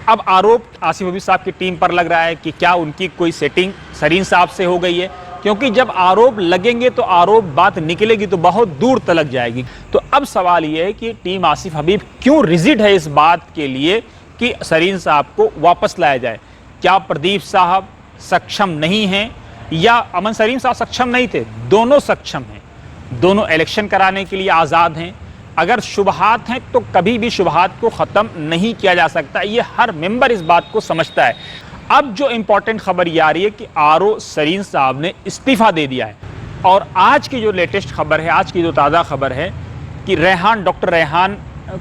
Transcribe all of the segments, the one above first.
अब आरोप आसिफ हबीब साहब की टीम पर लग रहा है कि क्या उनकी कोई सेटिंग सरीन साहब से हो गई है, क्योंकि जब आरोप लगेंगे तो आरोप बात निकलेगी तो बहुत दूर तलक जाएगी। तो अब सवाल यह है कि टीम आसिफ हबीब क्यों रिजिड है इस बात के लिए कि सरीन साहब को वापस लाया जाए। क्या प्रदीप साहब सक्षम नहीं हैं या अमन सरीन साहब सक्षम नहीं थे? दोनों सक्षम हैं, दोनों इलेक्शन कराने के लिए आज़ाद हैं। अगर शुबहात हैं तो कभी भी शुबहात को ख़त्म नहीं किया जा सकता, ये हर मेंबर इस बात को समझता है। अब जो इंपॉर्टेंट खबर ये आ रही है कि आरओ सरीन साहब ने इस्तीफ़ा दे दिया है। और आज की जो लेटेस्ट खबर है, आज की जो ताज़ा खबर है कि डॉक्टर रेहान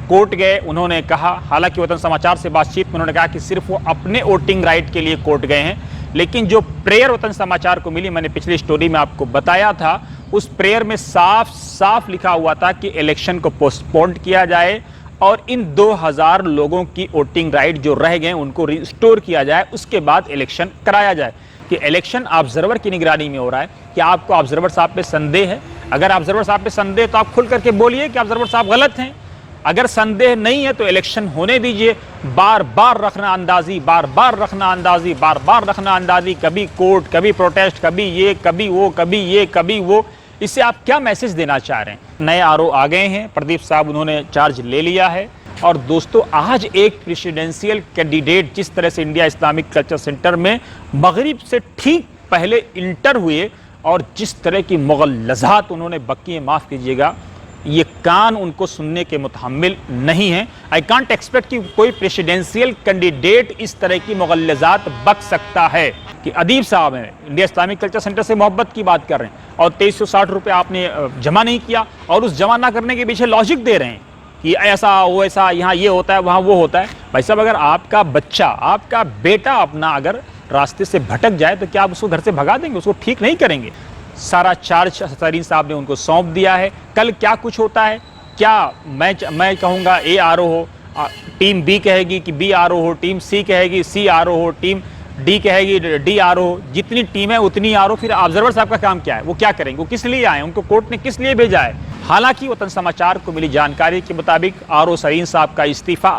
कोर्ट गए। उन्होंने कहा, हालांकि वतन समाचार से बातचीत में उन्होंने कहा कि सिर्फ वो अपने वोटिंग राइट के लिए कोर्ट गए हैं, लेकिन जो प्रेयर वतन समाचार को मिली, मैंने पिछली स्टोरी में आपको बताया था, उस प्रेयर में साफ साफ लिखा हुआ था कि इलेक्शन को पोस्टपोन किया जाए और इन 2000 लोगों की वोटिंग राइट जो रह गए उनको रिस्टोर किया जाए, उसके बाद इलेक्शन कराया जाए। कि इलेक्शन ऑब्जर्वर की निगरानी में हो रहा है। क्या आपको ऑब्जर्वर साहब पे संदेह है? अगर ऑब्जर्वर साहब पे संदेह तो आप खुल करके बोलिए कि ऑब्जर्वर साहब गलत हैं। अगर संदेह नहीं है तो इलेक्शन होने दीजिए। बार बार रखना अंदाजी, बार बार रखना अंदाजी, बार बार रखना अंदाजी, कभी कोर्ट, कभी प्रोटेस्ट, कभी ये, कभी वो, कभी ये, कभी वो। इससे आप क्या मैसेज देना चाह रहे हैं? नए आरओ आ गए हैं, प्रदीप साहब उन्होंने चार्ज ले लिया है। और दोस्तों, आज एक प्रेसिडेंशियल कैंडिडेट जिस तरह से इंडिया इस्लामिक कल्चर सेंटर में मगरिब से ठीक पहले इंटर हुए और जिस तरह की मुग़ल्लज़ात उन्होंने बकी, माफ़ कीजिएगा, ये कान उनको सुनने के मुतहम्मिल नहीं है। आई कांट एक्सपेक्ट कि कोई प्रेसिडेंशियल कैंडिडेट इस तरह की मुग़ल्लज़ात बक सकता है। कि अदीब साहब हैं, इंडिया इस्लामिक कल्चर सेंटर से मोहब्बत की बात कर रहे हैं और 2360 रुपये आपने जमा नहीं किया और उस जमा ना करने के पीछे लॉजिक दे रहे हैं कि ऐसा वो ऐसा, यहाँ ये होता है, वहाँ वो होता है। भाई साहब, अगर आपका बच्चा, आपका बेटा अपना अगर रास्ते से भटक जाए तो क्या आप उसको घर से भगा देंगे? उसको ठीक नहीं करेंगे। सारा चार्ज सरीन साहब ने उनको सौंप दिया है। कल क्या कुछ होता है, क्या मैं कहूँगा ए आरओ हो, टीम बी कहेगी कि बी आरओ हो, टीम सी कहेगी सी आरओ हो, टीम डी कहेगी डी आरओ हो। जितनी टीम है उतनी आरओ। फिर ऑब्जर्वर साहब का काम क्या है? वो क्या करेंगे? वो किस लिए आए? उनको कोर्ट ने किस लिए भेजा है? हालांकि वतन समाचार को मिली जानकारी के मुताबिक आरओ सरीन साहब का इस्तीफा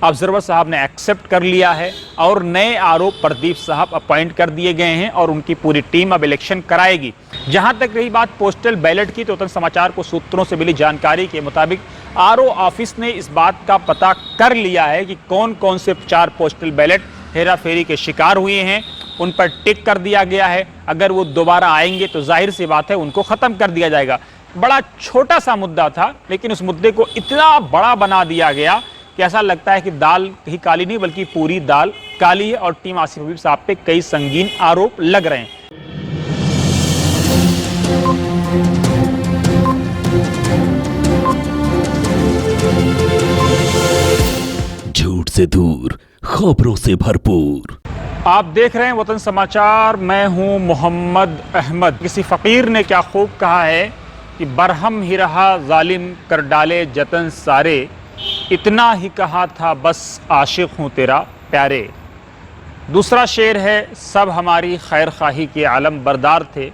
ऑब्जर्वर साहब ने एक्सेप्ट कर लिया है और नए आरओ प्रदीप साहब अपॉइंट कर दिए गए हैं और उनकी पूरी टीम अब इलेक्शन कराएगी। जहां तक रही बात पोस्टल बैलेट की, तो वतन समाचार को सूत्रों से मिली जानकारी के मुताबिक आरओ ऑफिस ने इस बात का पता कर लिया है कि कौन कौन से 4 पोस्टल बैलेट हेरा फेरी के शिकार हुए हैं। उन पर टिक कर दिया गया है। अगर वो दोबारा आएंगे तो जाहिर सी बात है उनको ख़त्म कर दिया जाएगा। बड़ा छोटा सा मुद्दा था, लेकिन उस मुद्दे को इतना बड़ा बना दिया गया कि ऐसा लगता है कि दाल ही काली नहीं बल्कि पूरी दाल काली है और टीम आसिफ हबीब साहब पे कई संगीन आरोप लग रहे हैं। झूठ से दूर, खबरों से भरपूर। आप देख रहे हैं वतन समाचार, मैं हूं मोहम्मद अहमद। किसी फकीर ने क्या खूब कहा है कि बरहम ही रहा जालिम कर डाले जतन सारे, इतना ही कहा था बस आशिक हूँ तेरा प्यारे। दूसरा शेर है, सब हमारी खैर खाही के आलम बरदार थे,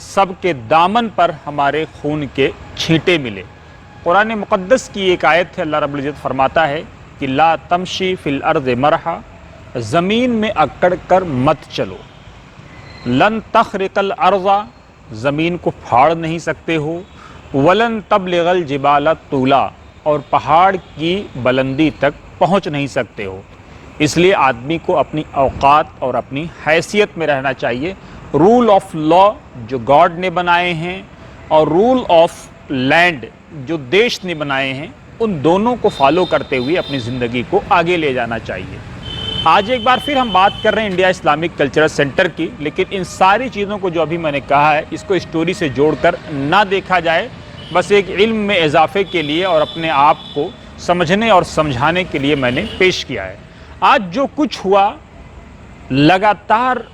सब के दामन पर हमारे खून के छींटे मिले। कुरान मुक़द्दस की एक आयत है, अल्लाह रब्बुल इज़्ज़त फरमाता है कि ला तमशी फिल अर्ज़ मरहा, ज़मीन में अकड़ कर मत चलो। लन तखरिकल अर्ज़ा, ज़मीन को फाड़ नहीं सकते हो। वलन तबलिगल जिबाला तूला, और पहाड़ की बुलंदी तक पहुंच नहीं सकते हो। इसलिए आदमी को अपनी औकात और अपनी हैसियत में रहना चाहिए। रूल ऑफ लॉ जो गॉड ने बनाए हैं और रूल ऑफ लैंड जो देश ने बनाए हैं, उन दोनों को फॉलो करते हुए अपनी ज़िंदगी को आगे ले जाना चाहिए। आज एक बार फिर हम बात कर रहे हैं इंडिया इस्लामिक कल्चरल सेंटर की, लेकिन इन सारी चीज़ों को जो अभी मैंने कहा है, इसको स्टोरी से जोड़कर ना देखा जाए, बस एक इल्म में इजाफे के लिए और अपने आप को समझने और समझाने के लिए मैंने पेश किया है। आज जो कुछ हुआ, लगातार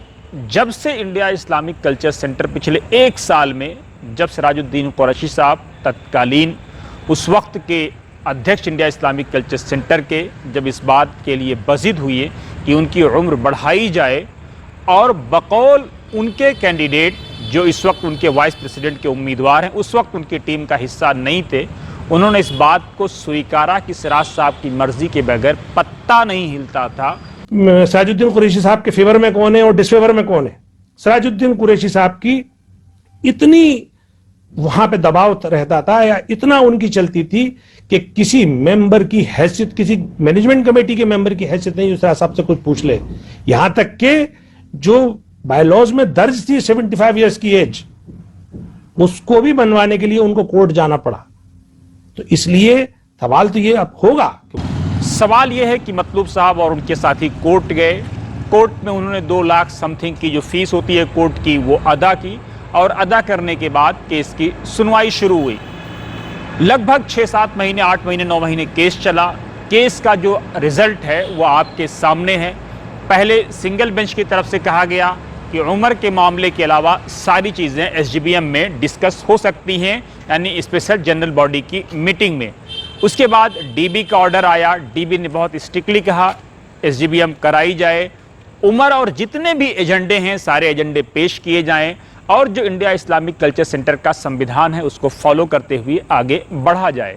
जब से इंडिया इस्लामिक कल्चर सेंटर पिछले 1 साल में, जब सिराजुद्दीन कुरैशी साहब तत्कालीन उस वक्त के अध्यक्ष इंडिया इस्लामिक कल्चर सेंटर के, जब इस बात के लिए बज़िद हुए कि उनकी उम्र बढ़ाई जाए और बकौल उनके कैंडिडेट जो इस वक्त उनके वाइस प्रेसिडेंट के उम्मीदवार हैं, उस वक्त उनकी टीम का हिस्सा नहीं थे, उन्होंने इस बात को स्वीकारा कि सिराज साहब की मर्जी के बगैर पत्ता नहीं हिलता था। सिराजुद्दीन कुरैशी साहब के फेवर में कौन है और डिसफेवर में कौन है? सिराजुद्दीन कुरैशी साहब की इतनी वहां पे दबाव रहता था या इतना उनकी चलती थी कि किसी मेंबर की हैसियत, किसी मैनेजमेंट कमेटी के मेंबर की हैसियत नहीं सिराज साहब से कुछ पूछ ले। यहां तक के जो बायलॉज में दर्ज थी 75 इयर्स की एज, उसको भी बनवाने के लिए उनको कोर्ट जाना पड़ा। तो इसलिए सवाल तो ये अब होगा, सवाल यह है कि मतलूब साहब और उनके साथी कोर्ट गए। कोर्ट में उन्होंने 2 लाख समथिंग की जो फीस होती है कोर्ट की वो अदा की, और अदा करने के बाद केस की सुनवाई शुरू हुई। लगभग 6-7 महीने, 8 महीने, 9 महीने केस चला। केस का जो रिजल्ट है वो आपके सामने है। पहले सिंगल बेंच की तरफ से कहा गया कि उम्र के मामले के अलावा सारी चीज़ें एसजीबीएम में डिस्कस हो सकती हैं, यानी स्पेशल जनरल बॉडी की मीटिंग में। उसके बाद डीबी का ऑर्डर आया। डीबी ने बहुत स्ट्रिक्टली कहा एसजीबीएम कराई जाए, उम्र और जितने भी एजेंडे हैं सारे एजेंडे पेश किए जाएं, और जो इंडिया इस्लामिक कल्चर सेंटर का संविधान है उसको फॉलो करते हुए आगे बढ़ा जाए।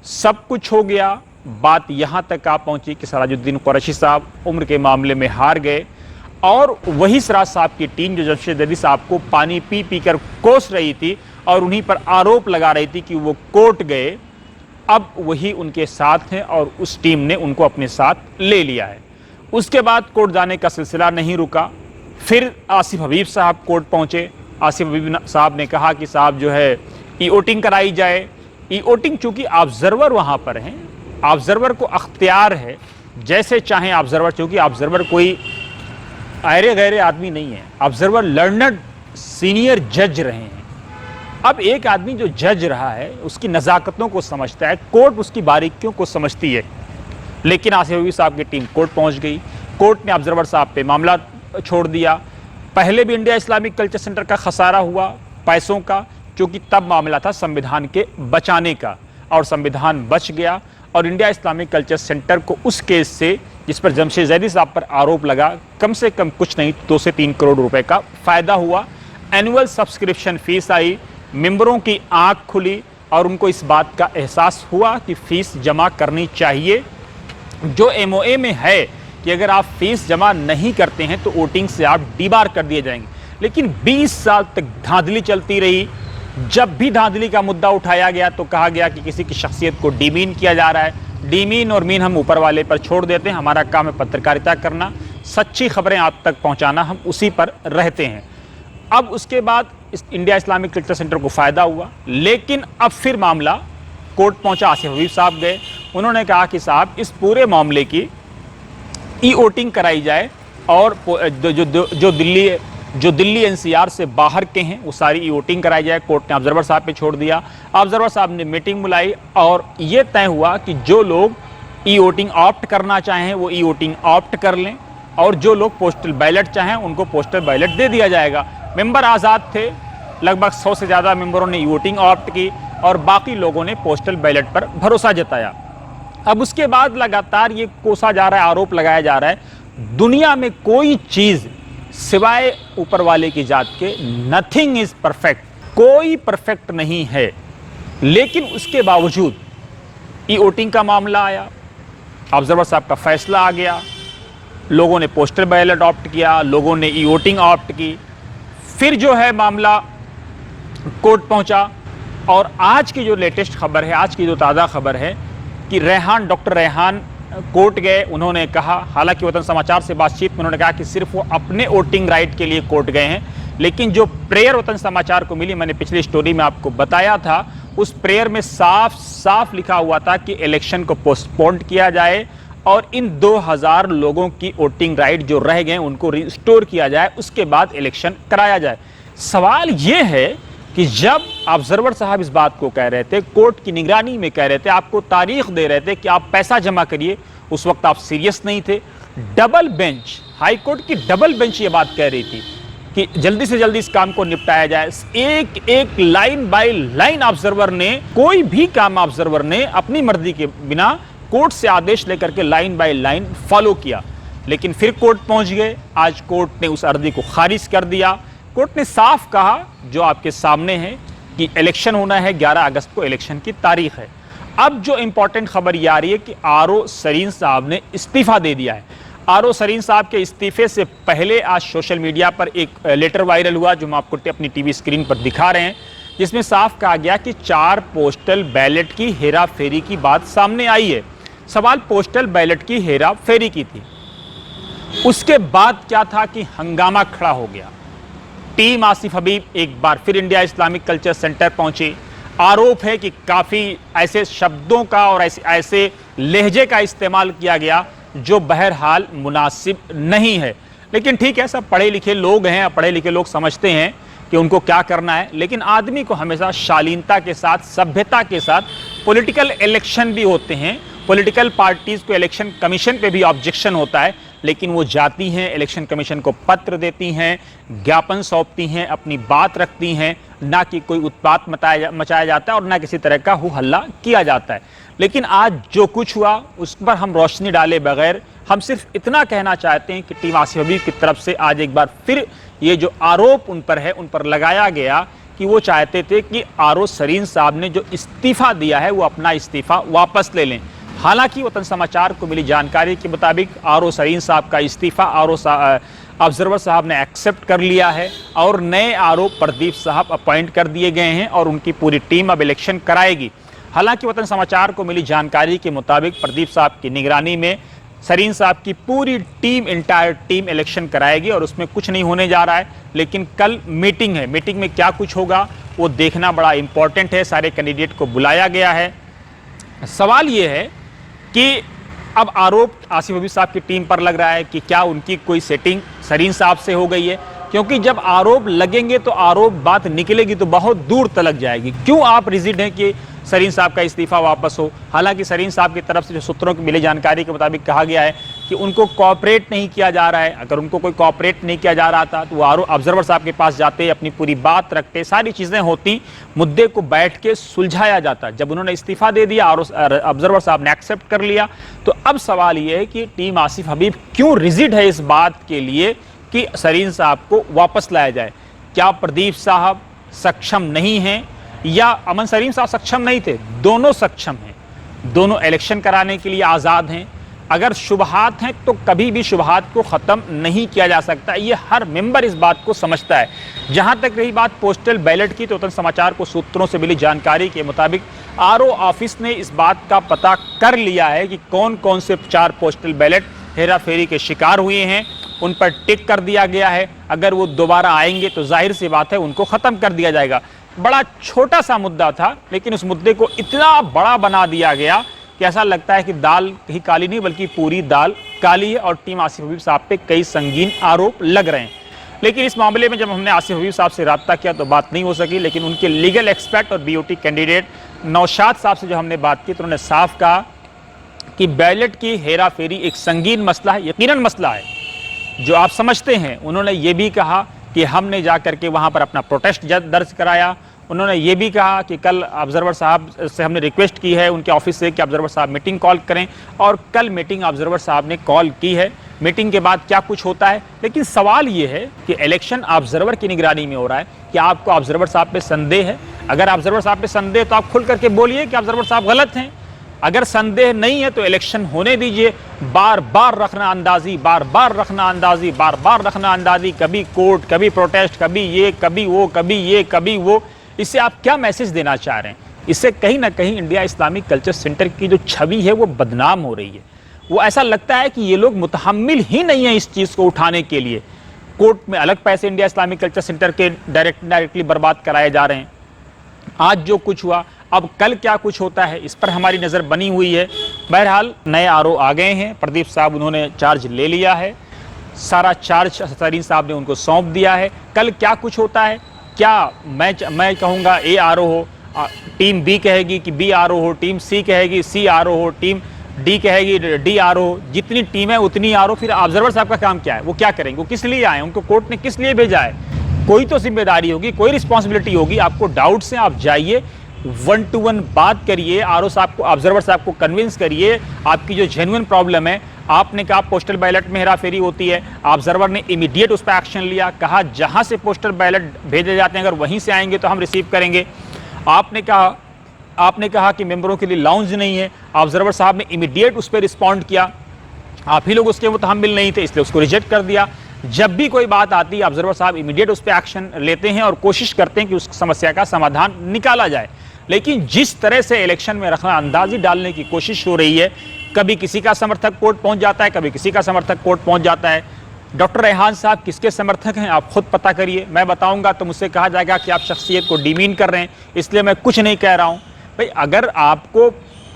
सब कुछ हो गया। बात यहाँ तक आ पहुँची कि सिराजुद्दीन कुरैशी साहब उम्र के मामले में हार गए, और वही सिराज साहब की टीम जो जमशेद अली साहब को पानी पी पी कर कोस रही थी और उन्हीं पर आरोप लगा रही थी कि वो कोर्ट गए, अब वही उनके साथ हैं और उस टीम ने उनको अपने साथ ले लिया है। उसके बाद कोर्ट जाने का सिलसिला नहीं रुका। फिर आसिफ हबीब साहब कोर्ट पहुंचे। आसिफ हबीब साहब ने कहा कि साहब जो है ई वोटिंग कराई जाए। ई वोटिंग चूंकि ऑब्जर्वर वहां पर हैं, ऑब्जर्वर को अख्तियार है जैसे चाहें ऑब्जर्वर, चूंकि ऑब्जर्वर कोई आयरे गैरे आदमी नहीं है, ऑब्जर्वर लर्नड सीनियर जज रहे हैं। अब एक आदमी जो जज रहा है उसकी नज़ाकतों को समझता है, कोर्ट उसकी बारीकियों को समझती है। लेकिन आसिफ हबीब साहब की टीम कोर्ट पहुंच गई। कोर्ट ने ऑब्जर्वर साहब पे मामला छोड़ दिया। पहले भी इंडिया इस्लामिक कल्चर सेंटर का खसारा हुआ पैसों का, क्योंकि तब मामला था संविधान के बचाने का, और संविधान बच गया। और इंडिया इस्लामिक कल्चर सेंटर को उस केस से जिस पर जमशेद अली साहब पर आरोप लगा, कम से कम कुछ नहीं 2 से 3 करोड़ रुपए का फायदा हुआ। एनुअल सब्सक्रिप्शन फीस आई, मेंबरों की आंख खुली और उनको इस बात का एहसास हुआ कि फीस जमा करनी चाहिए। जो एमओए में है कि अगर आप फीस जमा नहीं करते हैं तो वोटिंग से आप डीबार कर दिए जाएंगे। लेकिन 20 साल तक धांधली चलती रही। जब भी धांधली का मुद्दा उठाया गया तो कहा गया कि किसी की शख्सियत को डीमीन किया जा रहा है। डीमीन और मीन हम ऊपर वाले पर छोड़ देते हैं, हमारा काम है पत्रकारिता करना, सच्ची खबरें आप तक पहुंचाना, हम उसी पर रहते हैं। अब उसके बाद इंडिया इस्लामिक कल्चर सेंटर को फ़ायदा हुआ, लेकिन अब फिर मामला कोर्ट पहुंचा। आसिफ हबीब साहब गए, उन्होंने कहा कि साहब इस पूरे मामले की ई वोटिंग कराई जाए, और जो दिल्ली एनसीआर से बाहर के हैं वो सारी ई वोटिंग कराई जाए। कोर्ट ने ऑब्जर्वर साहब पे छोड़ दिया। ऑब्जर्वर साहब ने मीटिंग बुलाई और ये तय हुआ कि जो लोग ई वोटिंग ऑप्ट करना चाहें वो ई वोटिंग ऑप्ट कर लें, और जो लोग पोस्टल बैलेट चाहें उनको पोस्टल बैलेट दे दिया जाएगा। मेंबर आज़ाद थे, लगभग 100 से ज़्यादा मेंबरों ने ई वोटिंग ऑप्ट की और बाकी लोगों ने पोस्टल बैलेट पर भरोसा जताया। अब उसके बाद लगातार ये कोसा जा रहा है, आरोप लगाया जा रहा है दुनिया में कोई चीज़ सिवाय ऊपर वाले की जात के नथिंग इज परफेक्ट, कोई परफेक्ट नहीं है। लेकिन उसके बावजूद ई वोटिंग का मामला आया, ऑब्जर्वर साहब का फैसला आ गया, लोगों ने पोस्टल बैलेट ऑप्ट किया, लोगों ने ई वोटिंग ऑप्ट की। फिर जो है मामला कोर्ट पहुंचा, और आज की जो लेटेस्ट खबर है, आज की जो ताज़ा खबर है कि डॉक्टर रेहान कोर्ट गए। उन्होंने कहा, हालांकि वतन समाचार से बातचीत में उन्होंने कहा कि सिर्फ वो अपने वोटिंग राइट के लिए कोर्ट गए हैं, लेकिन जो प्रेयर वतन समाचार को मिली, मैंने पिछली स्टोरी में आपको बताया था, उस प्रेयर में साफ साफ लिखा हुआ था कि इलेक्शन को पोस्टपोन किया जाए और इन 2000 लोगों की वोटिंग राइट जो रह गए उनको रिस्टोर किया जाए, उसके बाद इलेक्शन कराया जाए। सवाल ये है कि जब ऑब्जर्वर साहब इस बात को कह रहे थे, कोर्ट की निगरानी में कह रहे थे, आपको तारीख दे रहे थे कि आप पैसा जमा करिए, उस वक्त आप सीरियस नहीं थे। डबल बेंच, हाई कोर्ट की डबल बेंच ये बात कह रही थी कि जल्दी से जल्दी इस काम को निपटाया जाए। एक एक लाइन बाय लाइन ऑब्जर्वर ने, कोई भी काम ऑब्जर्वर ने अपनी मर्जी के बिना कोर्ट से आदेश लेकर के लाइन बाय लाइन फॉलो किया। लेकिन फिर कोर्ट पहुंच गए। आज कोर्ट ने उस अर्जी को खारिज कर दिया। कोर्ट ने साफ कहा, जो आपके सामने है, कि इलेक्शन होना है, 11 अगस्त को इलेक्शन की तारीख है। अब जो इंपॉर्टेंट खबर ये आ रही है कि आरओ सरीन साहब ने इस्तीफा दे दिया है। आरओ सरीन साहब के इस्तीफे से पहले आज सोशल मीडिया पर एक लेटर वायरल हुआ जो हम आपको अपनी टीवी स्क्रीन पर दिखा रहे हैं, जिसमें साफ कहा गया कि 4 पोस्टल बैलेट की हेरा फेरी की बात सामने आई है। सवाल पोस्टल बैलेट की हेरा फेरी की थी, उसके बाद क्या था कि हंगामा खड़ा हो गया। टीम आसिफ हबीब एक बार फिर इंडिया इस्लामिक कल्चर सेंटर पहुंचे। आरोप है कि काफ़ी ऐसे शब्दों का और ऐसे लहजे का इस्तेमाल किया गया जो बहरहाल मुनासिब नहीं है। लेकिन ठीक है, सब पढ़े लिखे लोग हैं, पढ़े लिखे लोग समझते हैं कि उनको क्या करना है। लेकिन आदमी को हमेशा शालीनता के साथ, सभ्यता के साथ, पॉलिटिकल इलेक्शन भी होते हैं, पॉलिटिकल पार्टीज को इलेक्शन कमीशन पे भी ऑब्जेक्शन होता है, लेकिन वो जाती हैं, इलेक्शन कमीशन को पत्र देती हैं, ज्ञापन सौंपती हैं, अपनी बात रखती हैं, ना कि कोई उत्पात मचाया जाता है और ना किसी तरह का हो हल्ला किया जाता है। लेकिन आज जो कुछ हुआ उस पर हम रोशनी डाले बगैर हम सिर्फ इतना कहना चाहते हैं कि टीम आसिफ हबीब की तरफ से आज एक बार फिर ये जो आरोप उन पर है, उन पर लगाया गया कि वो चाहते थे कि आरओ सरीन साहब ने जो इस्तीफा दिया है वो अपना इस्तीफा वापस ले लें। हालांकि वतन समाचार को मिली जानकारी के मुताबिक आरओ सरीन साहब का इस्तीफा ऑब्जर्वर साहब ने एक्सेप्ट कर लिया है और नए आरओ प्रदीप साहब अपॉइंट कर दिए गए हैं और उनकी पूरी टीम अब इलेक्शन कराएगी। हालांकि वतन समाचार को मिली जानकारी के मुताबिक प्रदीप साहब की निगरानी में सरीन साहब की पूरी टीम, इंटायर टीम इलेक्शन कराएगी और उसमें कुछ नहीं होने जा रहा है। लेकिन कल मीटिंग है, मीटिंग में क्या कुछ होगा वो देखना बड़ा इंपॉर्टेंट है। सारे कैंडिडेट को बुलाया गया है। सवाल ये है कि अब आरोप आसिफ हबीब साहब की टीम पर लग रहा है कि क्या उनकी कोई सेटिंग सरीन साहब से हो गई है, क्योंकि जब आरोप लगेंगे तो आरोप बात निकलेगी तो बहुत दूर तलक जाएगी। क्यों आप रिजिड हैं कि सरीन साहब का इस्तीफा वापस हो? हालांकि सरीन साहब की तरफ से जो सूत्रों की मिली जानकारी के मुताबिक कहा गया है कि उनको कोऑपरेट नहीं किया जा रहा है। अगर उनको कोई कोऑपरेट नहीं किया जा रहा था तो वो ऑब्जर्वर साहब के पास जाते, अपनी पूरी बात रखते, सारी चीज़ें होती, मुद्दे को बैठ के सुलझाया जाता। जब उन्होंने इस्तीफा दे दिया और ऑब्जर्वर साहब ने एक्सेप्ट कर लिया, तो अब सवाल ये है कि टीम आसिफ हबीब क्यों रिजिड है इस बात के लिए कि सरीन साहब को वापस लाया जाए। क्या प्रदीप साहब सक्षम नहीं हैं या अमन सरीन साहब सक्षम नहीं थे? दोनों सक्षम हैं, दोनों इलेक्शन कराने के लिए आज़ाद हैं। अगर शुबहात हैं तो कभी भी शुबहात को ख़त्म नहीं किया जा सकता, ये हर मेंबर इस बात को समझता है। जहां तक रही बात पोस्टल बैलेट की, तो वतन समाचार को सूत्रों से मिली जानकारी के मुताबिक आरओ ऑफिस ने इस बात का पता कर लिया है कि कौन कौन से 4 पोस्टल बैलेट हेरा फेरी के शिकार हुए हैं, उन पर टिक कर दिया गया है। अगर वो दोबारा आएंगे तो जाहिर सी बात है उनको ख़त्म कर दिया जाएगा। बड़ा छोटा सा मुद्दा था, लेकिन उस मुद्दे को इतना बड़ा बना दिया गया कि ऐसा लगता है कि दाल कहीं काली नहीं बल्कि पूरी दाल काली है और टीम आसिफ हबीब साहब पे कई संगीन आरोप लग रहे हैं। लेकिन इस मामले में जब हमने आसिफ हबीब साहब से रब्ता किया तो बात नहीं हो सकी, लेकिन उनके लीगल एक्सपर्ट और बीओटी कैंडिडेट नौशाद साहब से जो हमने बात की तो उन्होंने साफ कहा कि बैलेट की हेरा फेरी एक संगीन मसला है, यकीनन मसला है जो आप समझते हैं। उन्होंने ये भी कहा कि हमने जा करके वहाँ पर अपना प्रोटेस्ट दर्ज कराया। उन्होंने ये भी कहा कि कल ऑब्जर्वर साहब से हमने रिक्वेस्ट की है उनके ऑफिस से कि ऑब्जर्वर साहब मीटिंग कॉल करें, और कल मीटिंग ऑब्जर्वर साहब ने कॉल की है। मीटिंग के बाद क्या कुछ होता है, लेकिन सवाल ये है कि इलेक्शन ऑब्जर्वर की निगरानी में हो रहा है। क्या आपको ऑब्जर्वर साहब पे संदेह है? अगर ऑब्जर्वर साहब पे संदेह तो आप खुल करके बोलिए कि ऑब्जर्वर साहब गलत हैं। अगर संदेह नहीं है तो इलेक्शन होने दीजिए। बार बार रखना अंदाजी, बार बार रखना अंदाजी, बार बार रखना अंदाजी, कभी कोर्ट, कभी प्रोटेस्ट, कभी ये, कभी वो, कभी ये, कभी वो। इससे आप क्या मैसेज देना चाह रहे हैं? इससे कहीं ना कहीं इंडिया इस्लामिक कल्चर सेंटर की जो छवि है वो बदनाम हो रही है। वो ऐसा लगता है कि ये लोग मुतहम्मिल ही नहीं है इस चीज़ को उठाने के लिए। कोर्ट में अलग पैसे इंडिया इस्लामिक कल्चर सेंटर के डायरेक्टली बर्बाद कराए जा रहे हैं। आज जो कुछ हुआ, अब कल क्या कुछ होता है, इस पर हमारी नज़र बनी हुई है। बहरहाल नए आरओ आ गए हैं, प्रदीप साहब उन्होंने चार्ज ले लिया है, सारा चार्ज सरीन साहब ने उनको सौंप दिया है। कल क्या कुछ होता है, क्या मैं कहूँगा ए आरओ हो, टीम बी कहेगी कि बी आरओ हो, टीम सी कहेगी सी आरओ हो, टीम डी कहेगी डी आरओ हो। जितनी टीम है उतनी आरओ। फिर ऑब्जर्वर साहब का काम क्या है, वो क्या करेंगे, वो किस लिए आए, उनको कोर्ट ने किस लिए भेजा है? कोई तो जिम्मेदारी होगी, कोई रिस्पॉन्सिबिलिटी होगी। आपको डाउट्स हैं, आप जाइए, 1 to 1 बात करिए, आरओ साहब को, ऑब्जर्वर साहब को कन्विंस करिए। आपकी जो जेन्युइन प्रॉब्लम है, आपने कहा पोस्टल बैलेट में हेरा फेरी होती है, ऑब्जर्वर ने इमीडिएट उस पर एक्शन लिया, कहा जहां से पोस्टल बैलेट भेजे जाते हैं अगर वहीं से आएंगे तो हम रिसीव करेंगे। आपने कहा आपने कहा कि मेंबरों के लिए लाउंज नहीं है, ऑब्जर्वर साहब ने इमीडिएट उस पर रिस्पॉन्ड किया, आप ही लोग उसके मुतहम्मिल नहीं थे इसलिए उसको रिजेक्ट कर दिया। जब भी कोई बात आती है ऑब्जर्वर साहब इमीडिएट उस पर एक्शन लेते हैं और कोशिश करते हैं कि उस समस्या का समाधान निकाला जाए। लेकिन जिस तरह से इलेक्शन में रखना अंदाजी डालने की कोशिश हो रही है, कभी किसी का समर्थक कोर्ट पहुंच जाता है, कभी किसी का समर्थक कोर्ट पहुंच जाता है। डॉक्टर रेहान साहब किसके समर्थक हैं आप खुद पता करिए, मैं बताऊंगा तो मुझसे कहा जाएगा कि आप शख्सियत को डिमीन कर रहे हैं, इसलिए मैं कुछ नहीं कह रहा हूं। भाई अगर आपको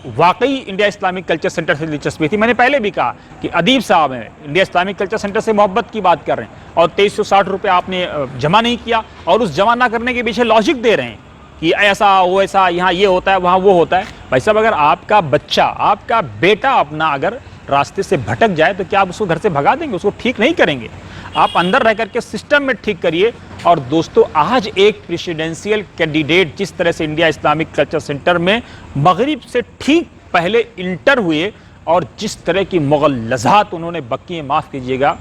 वाकई इंडिया इस्लामिक कल्चर सेंटर से दिलचस्पी थी, मैंने पहले भी कहा कि अदीब साहब हैं इंडिया इस्लामिक कल्चर सेंटर से मोहब्बत की बात कर रहे हैं और 2360 रुपये आपने जमा नहीं किया और उस जमा ना करने के पीछे लॉजिक दे रहे हैं कि ऐसा वो ऐसा, यहाँ ये होता है वहाँ वो होता है। भाई साहब अगर आपका बच्चा, आपका बेटा अपना अगर रास्ते से भटक जाए तो क्या आप उसको घर से भगा देंगे, उसको ठीक नहीं करेंगे? आप अंदर रह करके सिस्टम में ठीक करिए। और दोस्तों आज एक प्रेसिडेंशियल कैंडिडेट जिस तरह से इंडिया इस्लामिक कल्चर सेंटर में मगरिब से ठीक पहले इंटर हुए और जिस तरह की मुगल्लज़ात उन्होंने बकी है, माफ़ कीजिएगा,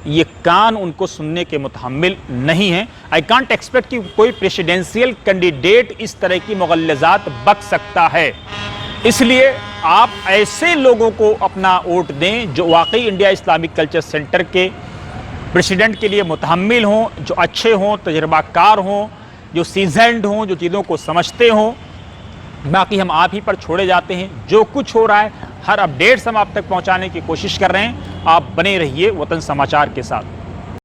ये कान उनको सुनने के मुतहम्मिल नहीं है। आई कांट एक्सपेक्ट कि कोई प्रेसिडेंशियल कैंडिडेट इस तरह की मुगल्लज़ात बक सकता है। इसलिए आप ऐसे लोगों को अपना वोट दें जो वाकई इंडिया इस्लामिक कल्चर सेंटर के प्रेसिडेंट के लिए मुतहम्मिल हों, जो अच्छे हों, तजर्बाकार हों, जो सीजनड हों, जो चीज़ों को समझते हों। बाकी हम आप ही पर छोड़े जाते हैं। जो कुछ हो रहा है हर अपडेट्स हम आप तक पहुंचाने की कोशिश कर रहे हैं। आप बने रहिए वतन समाचार के साथ।